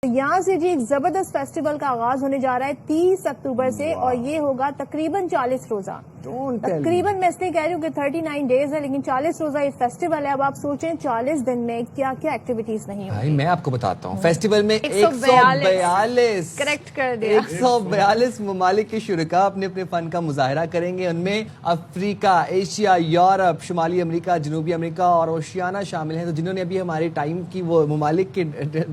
یہاں سے جی ایک زبردست فیسٹیول کا آغاز ہونے جا رہا ہے 30 اکتوبر سے اور یہ ہوگا تقریباً 40 روزہ. تقریباً میں اس لیے کہہ رہی ہوں کہ 39 ڈیز ہے لیکن 40 روزہ یہ فیسٹیول ہے. اب آپ سوچیں 40 دن میں کیا کیا ایکٹیویٹیز نہیں ہوگی. میں آپ کو بتاتا ہوں فیسٹیول میں 142 کریکٹ کر دیا 142 ممالک کے شرکاء اپنے اپنے فن کا مظاہرہ کریں گے. ان میں افریقہ، ایشیا، یورپ، شمالی امریکہ، جنوبی امریکہ اور اوشیانہ شامل ہیں. تو جنہوں نے ابھی ہمارے ٹائم کی وہ ممالک کی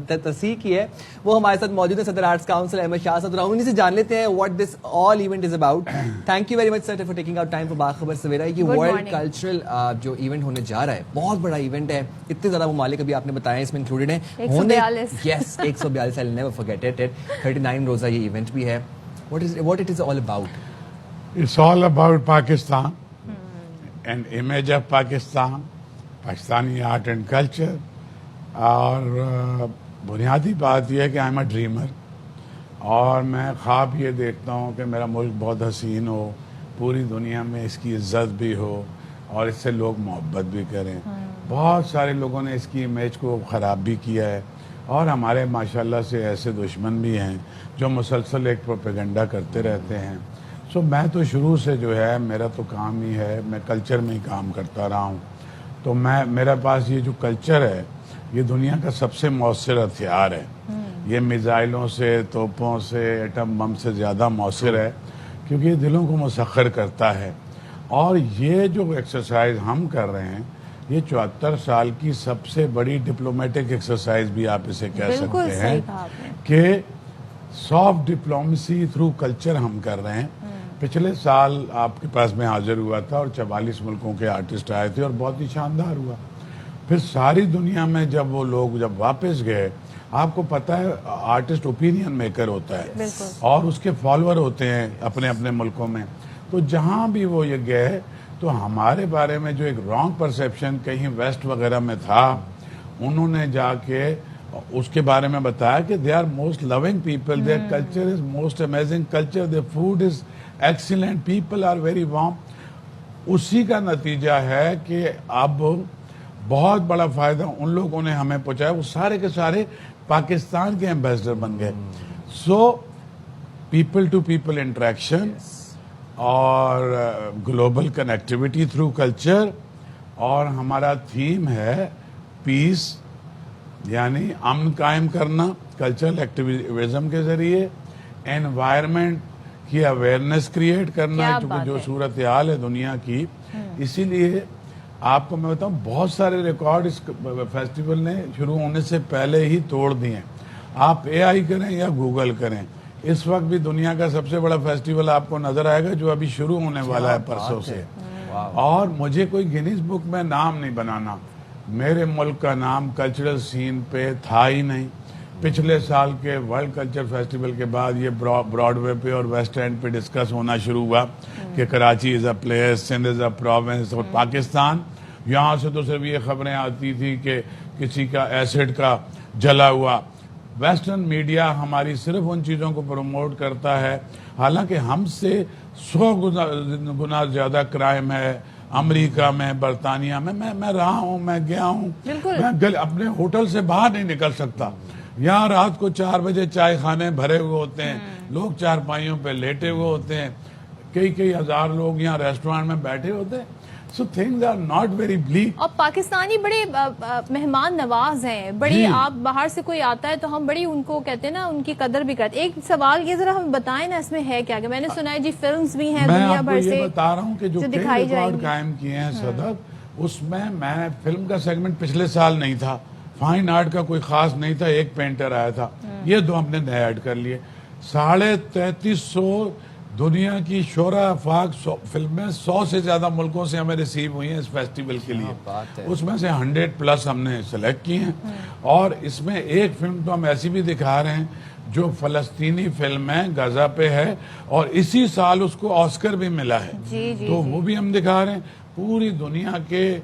تصحیح کی ہے وہ ہمارے ساتھ موجود ہیں. صدر آرٹس کاؤنسل احمد شاہ صاحب. انہیں سے جان لیتے ہیں what this all event is about. Thank you very much sir for taking out time for باخبر سویرا. یہ ورلڈ کلچرل جو ایونٹ ہونے جا رہا ہے بہت بڑا ایونٹ ہے. اتنے زیادہ ممالک ابھی آپ نے بتایا اس میں انکلوڈیڈ ہیں. 142 142 I'll never forget it. 39 روزہ یہ ایونٹ بھی ہے. What it is all about? It's all about Pakistan and image of Pakistan, Pakistani art and culture. اور بنیادی بات یہ ہے کہ I'm a dreamer اور میں خواب یہ دیکھتا ہوں کہ میرا ملک بہت حسین ہو, پوری دنیا میں اس کی عزت بھی ہو اور اس سے لوگ محبت بھی کریں. بہت سارے لوگوں نے اس کی امیج کو خراب بھی کیا ہے اور ہمارے ماشاءاللہ سے ایسے دشمن بھی ہیں جو مسلسل ایک پروپیگنڈا کرتے رہتے ہیں. سو میں تو شروع سے جو ہے میرا تو کام ہی ہے, میں کلچر میں ہی کام کرتا رہا ہوں. تو میرے پاس یہ جو کلچر ہے یہ دنیا کا سب سے مؤثر ہتھیار ہے. یہ میزائلوں سے, توپوں سے, ایٹم بم سے زیادہ مؤثر ہے کیونکہ یہ دلوں کو مسخر کرتا ہے. اور یہ جو ایکسرسائز ہم کر رہے ہیں یہ 74 سال کی سب سے بڑی ڈپلومیٹک ایکسرسائز بھی آپ اسے کہہ سکتے ہیں کہ سافٹ ڈپلومیسی تھرو کلچر ہم کر رہے ہیں. پچھلے سال آپ کے پاس میں حاضر ہوا تھا اور 44 ملکوں کے آرٹسٹ آئے تھے اور بہت ہی شاندار ہوا. پھر ساری دنیا میں جب وہ لوگ جب واپس گئے, آپ کو پتہ ہے آرٹسٹ اوپینین میکر ہوتا ہے اور اس کے فالوور ہوتے ہیں اپنے اپنے ملکوں میں. تو جہاں بھی وہ یہ گئے تو ہمارے بارے میں جو ایک رانگ پرسیپشن کہیں ویسٹ وغیرہ میں تھا, انہوں نے جا کے اس کے بارے میں بتایا کہ they are most loving people, their culture is most amazing culture, their food is excellent, people are very warm. اسی کا نتیجہ ہے کہ اب بہت بڑا فائدہ ان لوگوں نے ہمیں پہنچایا, وہ سارے کے سارے پاکستان کے ایمبیسڈر بن گئے. So people to people interaction اور گلوبل کنیکٹیوٹی تھرو کلچر, اور ہمارا تھیم ہے پیس یعنی امن قائم کرنا کلچرل ایکٹیویزم کے ذریعے, انوائرمنٹ کی اویئرنیس کریٹ کرنا کیونکہ جو صورتحال ہے دنیا کی. اسی لیے آپ کو میں بتاؤں بہت سارے ریکارڈ اس فیسٹیول نے شروع ہونے سے پہلے ہی توڑ دیے. آپ اے آئی کریں یا گوگل کریں, اس وقت بھی دنیا کا سب سے بڑا فیسٹیول آپ کو نظر آئے گا جو ابھی شروع ہونے والا ہے پرسوں سے. اور مجھے کوئی گینیز بک میں نام نہیں بنانا, میرے ملک کا نام کلچرل سین پہ تھا ہی نہیں. پچھلے سال کے ورلڈ کلچر فیسٹیول کے بعد یہ براڈ وے پہ اور ویسٹ اینڈ پہ ڈسکس ہونا شروع ہوا کہ Karachi is a place, Sindh is a province, اور پاکستان یہاں سے تو صرف یہ خبریں آتی تھی کہ کسی کا ایسڈ کا جلا ہوا. ویسٹرن میڈیا ہماری صرف ان چیزوں کو پروموٹ کرتا ہے, حالانکہ ہم سے 100 گنا زیادہ کرائم ہے امریکہ میں, برطانیہ میں. میں رہا ہوں, میں گیا ہوں, میں اپنے ہوٹل سے باہر نہیں نکل سکتا. یہاں رات کو 4 بجے چائے خانے بھرے ہوئے ہوتے ہیں, لوگ چارپائیوں پہ لیٹے ہوئے ہوتے ہیں, کئی ہزار لوگ یہاں ریسٹورینٹ میں بیٹھے ہوتے ہیں. So things are not very bleak. اور پاکستانی بڑے مہمان نواز ہیں, بڑی آپ باہر سے کوئی آتا ہے تو ہم بڑی ان کو کہتے ہیں نا ان کی قدر بھی کرتے. ایک سوال یہ ذرا ہم بتائیں نا اس میں ہے کیا, کہ میں نے سنا ہے جی فلمز بھی ہیں دنیا بھر سے, میں آپ کو یہ بتا رہا ہوں کہ جو دکھائی جائیں ریکارڈ قائم کیے ہیں صدق, اس میں فلم کا سیگمنٹ پچھلے سال نہیں تھا, فائن آرٹ کا کوئی خاص نہیں تھا, ایک پینٹر آیا تھا, یہ 2 ہم نے نئے ایڈ کر لیے. 3350 دنیا کی شعراء افاق فلمیں 100 سے زیادہ ملکوں سے ہمیں ریسیو ہوئی ہیں اس فیسٹیول کے لیے. اس میں سے 100+ ہم نے سلیکٹ کی ہیں. اور اس میں ایک فلم تو ہم ایسی بھی دکھا رہے ہیں جو فلسطینی فلم ہے, غزہ پہ ہے, اور اسی سال اس کو آسکر بھی ملا ہے. تو وہ بھی ہم دکھا رہے ہیں. پوری دنیا کے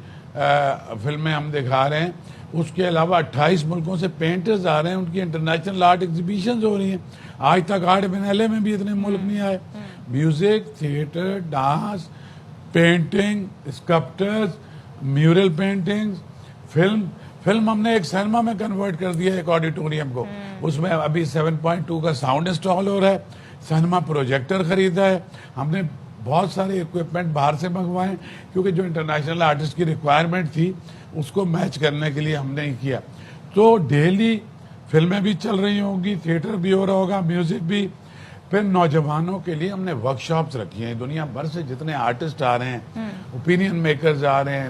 فلمیں ہم دکھا رہے ہیں. اس کے علاوہ 28 ملکوں سے پینٹرز آ رہے ہیں, ان کی انٹرنیشنل آرٹ ایگزیبیشنز ہو رہی ہیں. آج تک آرٹ بنیلے میں بھی اتنے ملک نہیں آئے. Music, theatre, dance, painting, sculptors, mural paintings, film, film ہم نے ایک سینما میں کنورٹ کر دیا ایک آڈیٹوریم کو, اس میں ابھی 7.2 کا ساؤنڈ انسٹال ہو رہا ہے, سینما پروجیکٹر خریدا ہے, ہم نے بہت سارے اکوپمنٹ باہر سے منگوائے کیونکہ جو انٹرنیشنل آرٹسٹ کی ریکوائرمنٹ تھی اس کو میچ کرنے کے لیے ہم نے کیا. تو ڈیلی فلمیں بھی چل رہی ہوں گی, تھیٹر بھی ہو رہا ہوگا, میوزک بھی. پھر نوجوانوں کے لیے ہم نے ورک شاپس رکھی ہیں, دنیا بھر سے جتنے آرٹسٹ آ رہے ہیں, اوپینین میکرز آ رہے ہیں,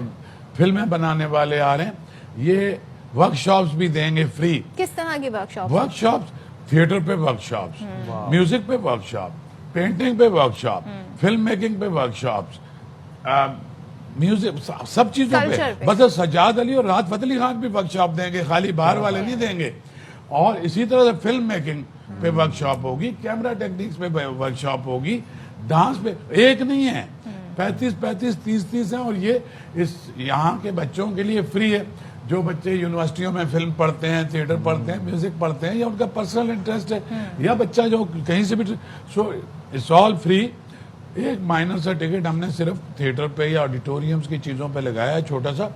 فلمیں بنانے والے آ رہے ہیں, یہ ورک شاپس بھی دیں گے فری. کس طرح کی work shop? Work shops, theatre پہ ورک شاپس, میوزک پہ ورک شاپ, پینٹنگ پہ ورک شاپ, فلم میکنگ پہ ورک شاپس, میوزک, سب چیزوں پہ. بس سجاد علی اور راحت فتح علی خان بھی ورک شاپ دیں گے, خالی باہر والے نہیں دیں گے. اور اسی طرح سے فلم میکنگ پہ ورک شاپ ہوگی, کیمرہ ٹیکنکس پہ ورک شاپ ہوگی, ڈانس پہ. ایک نہیں ہے, 35 30 ہیں. اور یہ اس یہاں کے بچوں کے لیے فری ہے. جو بچے یونیورسٹیوں میں فلم پڑھتے ہیں, تھیٹر پڑھتے ہیں, میوزک پڑھتے ہیں, یا ان کا پرسنل انٹرسٹ ہے, یا بچہ جو کہیں سے بھی, سو اٹس آل فری. ایک مائنر سا ٹکٹ ہم نے صرف تھیٹر پہ یا آڈیٹوریمز کی چیزوں پہ لگایا ہے, چھوٹا سا.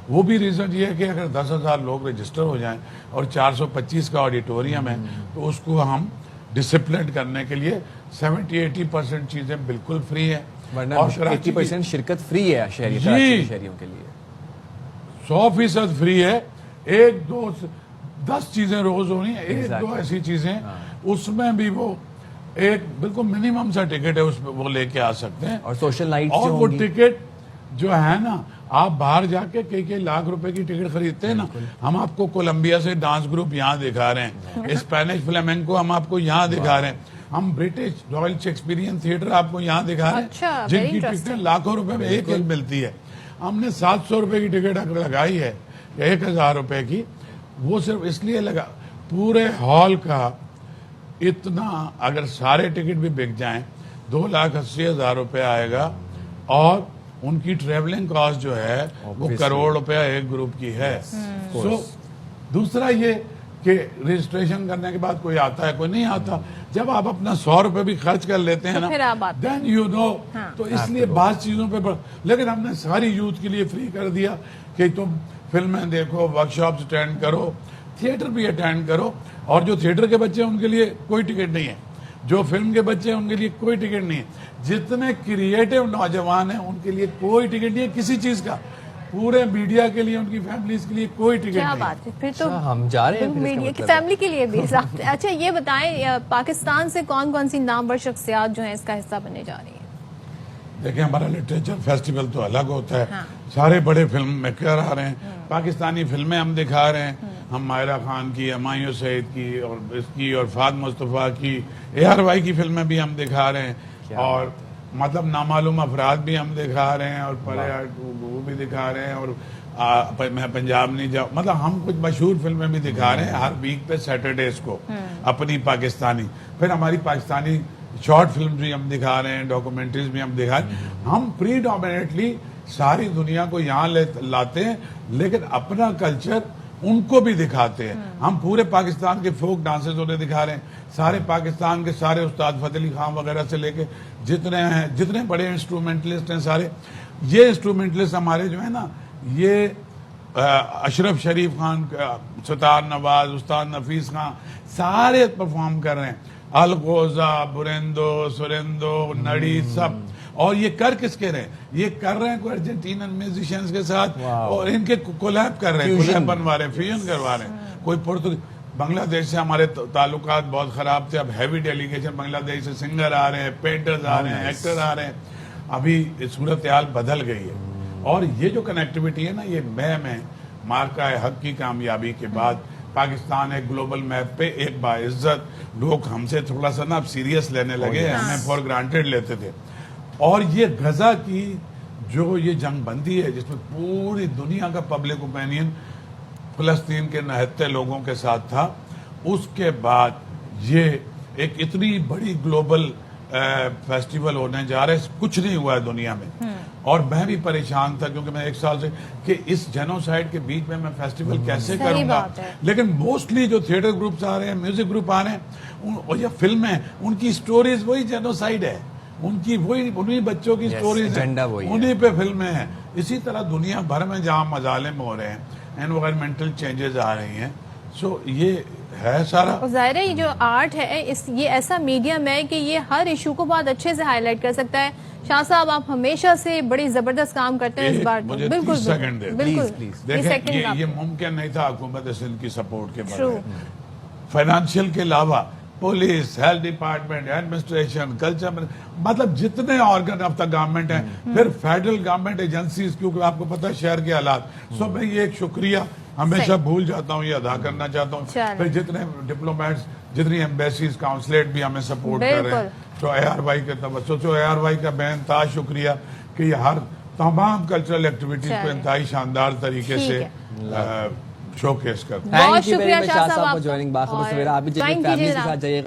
وہ بھی ریزن یہ ہے کہ اگر 10,000 لوگ رجسٹر ہو جائیں اور 425 کا آڈیٹوریم ہے تو اس کو ہم ڈسپلن کرنے کے لیے 70-80% چیزیں بالکل فری ہیں. ورنہ اور 80% شرکت فری ہے شہریوں کے لیے, 100% فری ہے. 1-2-10 چیزیں روز ہونی ہیں, 1-2 ایسی چیزیں, اس میں بھی وہ ایک بالکل منیمم سا ٹکٹ ہے, اس میں وہ لے کے آ سکتے ہیں. اور سوشل لائٹ, اور وہ ٹکٹ جو ہے نا, آپ باہر جا کے کئی لاکھ روپے کی ٹکٹ خریدتے ہیں نا. ہم آپ کو کولمبیا سے ڈانس گروپ یہاں دکھا رہے ہیں, اسپینش فلیمنکو ہم آپ کو یہاں دکھا رہے ہیں, ہم برٹش رائل شیکسپیرین تھیٹر آپ کو یہاں دکھا رہے ہیں, جن کی ٹکٹیں لاکھوں روپے میں ایک ملتی ہے. ہم نے 700 روپے کی ٹکٹ اگر لگائی ہے, 1,000 روپے کی, وہ صرف اس لیے لگا, پورے ہال کا اتنا اگر سارے ٹکٹ بھی بک جائیں 2,80,000 روپے آئے گا. اور ان کی ٹریولنگ کاسٹ جو ہے وہ 1 کروڑ روپے ایک گروپ کی ہے. سو دوسرا یہ کہ رجسٹریشن کرنے کے بعد کوئی آتا ہے, کوئی نہیں آتا. جب آپ اپنا 100 روپے بھی خرچ کر لیتے ہیں نا, دین یو نو. تو اس لیے بعض چیزوں پہ لیکن ہم نے ساری یوتھ کے لیے فری کر دیا کہ تم فلمیں دیکھو, ورک شاپس اٹینڈ کرو, تھیٹر بھی اٹینڈ کرو. اور جو تھیٹر کے بچے ہیں ان کے لیے کوئی ٹکٹ نہیں ہے, جو فلم کے بچے ہیں ان کے لیے کوئی ٹکٹ نہیں ہے, جتنے کریٹو نوجوان ہیں ان کے لیے کوئی ٹکٹ نہیں ہے کسی چیز کا. پورے میڈیا کے لیے, ان کی فیملیز کے لیے کوئی ٹکٹ نہیں. کیا بات ہے, پھر تو ہم جا رہے ہیں میڈیا کی فیملی کے لیے بھی. اچھا یہ بتائیں, پاکستان سے کون سی نامور شخصیات جو ہیں اس کا حصہ بننے جا رہی ہیں؟ دیکھیں, ہمارا لٹریچر فیسٹیول تو الگ ہوتا ہے, سارے بڑے فلم میکر آ رہے ہیں, پاکستانی فلمیں ہم دکھا رہے ہیں. ہم ماہرہ خان کی, ہمایوں سعید کی, اور اس کی, اور فہد مصطفیٰ کی, ARY کی فلمیں بھی ہم دکھا رہے ہیں. اور مطلب نامعلوم افراد بھی ہم دکھا رہے ہیں, اور وہ بھی دکھا رہے ہیں. اور میں پنجاب نہیں جاؤں, مطلب ہم کچھ مشہور فلمیں بھی دکھا رہے ہیں ہر ویک پہ سیٹرڈیز کو, اپنی پاکستانی. پھر ہماری پاکستانی شارٹ فلم بھی ہم دکھا رہے ہیں, ڈاکومنٹریز بھی ہم دکھا رہے ہیں. ہم پریڈومینیٹلی ساری دنیا کو یہاں لاتے ہیں, لیکن اپنا کلچر ان کو بھی دکھاتے ہیں. ہم پورے پاکستان کے فوک ڈانسز انہیں دکھا رہے ہیں, سارے پاکستان کے سارے استاد فتح علی خان وغیرہ سے لے کے جتنے بڑے انسٹرومنٹلسٹ ہیں سارے. یہ انسٹرومنٹلسٹ ہمارے جو ہے نا, یہ اشرف شریف خان, ستار نواز, استاد نفیس خان, سارے پرفارم کر رہے ہیں. الغوزہ, بریندو, سریندو, نڑی, سب. اور یہ کر کس کے رہے, یہ کر رہے ہیں کوئی ارجنٹینن میوزیشینز کے ساتھ, اور ان کے کولیب کر رہے ہیں, کولیب بنوا رہے ہیں, فیوژن کروا رہے ہیں. کوئی بنگلہ دیش سے ہمارے تعلقات بہت خراب تھے, اب ہیوی ڈیلیگیشن بنگلہ دیش سے سنگر آ رہے ہیں, پینٹرز آ رہے ہیں, ایکٹر آ رہے ہیں. ابھی صورتحال بدل گئی ہے. اور یہ جو کنیکٹیوٹی ہے نا, یہ میں مارکہ حق کی کامیابی کے بعد پاکستان ایک گلوبل میپ پہ ایک باعزت. لوگ ہم سے تھوڑا سا نا اب سیریس لینے لگے, ہمیں فار گرانٹیڈ لیتے تھے. اور یہ غزہ کی جو یہ جنگ بندی ہے, جس میں پوری دنیا کا پبلک اوپینین فلسطین کے نہتے لوگوں کے ساتھ تھا, اس کے بعد یہ ایک اتنی بڑی گلوبل فیسٹیول ہونے جا رہا ہے. کچھ نہیں ہوا ہے دنیا میں. اور میں بھی پریشان تھا کیونکہ میں 1 سال سے کہ اس جینوسائیڈ کے بیچ میں فیسٹیول کیسے کروں گا. لیکن موسٹلی جو تھیٹر گروپس آ رہے ہیں, میوزک گروپ آ رہے ہیں, یا فلمیں, ان کی سٹوریز وہی جینوسائیڈ ہے, ان کی وہی انہی بچوں کی سٹوریز ہیں, انہی پہ فلمیں ہیں. اسی طرح دنیا بھر میں جہاں مظالم ہو رہے ہیں, انوائرمنٹل چینجز آ رہی ہیں. سو یہ ہے سارا. اور ظاہر ہے یہ جو آرٹ ہے یہ ایسا میڈیم ہے کہ یہ ہر ایشو کو بہت اچھے سے ہائی لائٹ کر سکتا ہے. شاہ صاحب آپ ہمیشہ سے بڑی زبردست کام کرتے ہیں اس بار. مجھے بالکل 30 سیکنڈ دے. بالکل دیکھیں یہ ممکن نہیں تھا حکومت سندھ کی سپورٹ کے بغیر. فائنانشیل کے علاوہ police, health department, administration, culture, مطلب جتنے آرگن آف دا گورنمنٹ ہیں, پھر فیڈرل گورنمنٹ ایجنسیز, کیونکہ آپ کو پتا ہے شہر کے حالات. سو میں یہ ایک شکریہ ہمیشہ بھول جاتا ہوں, یہ ادا کرنا چاہتا ہوں. پھر جتنے ڈپلومیٹس, جتنی ایمبیسیز, کاؤنسلیٹ بھی ہمیں سپورٹ کر رہے ہیں. تو اے آر وائی کے توسط, اے آر وائی کا بے انتہا شکریہ کہ یہ ہر تمام کلچرل ایکٹیویٹیز کو انتہائی شاندار طریقے سے شو کیس کرتے ہیں. تھینک یو ویری مچ شاہ صاحب فار جوائننگ باخبر سویرا. آپ بھی فیملی کے ساتھ جائیے.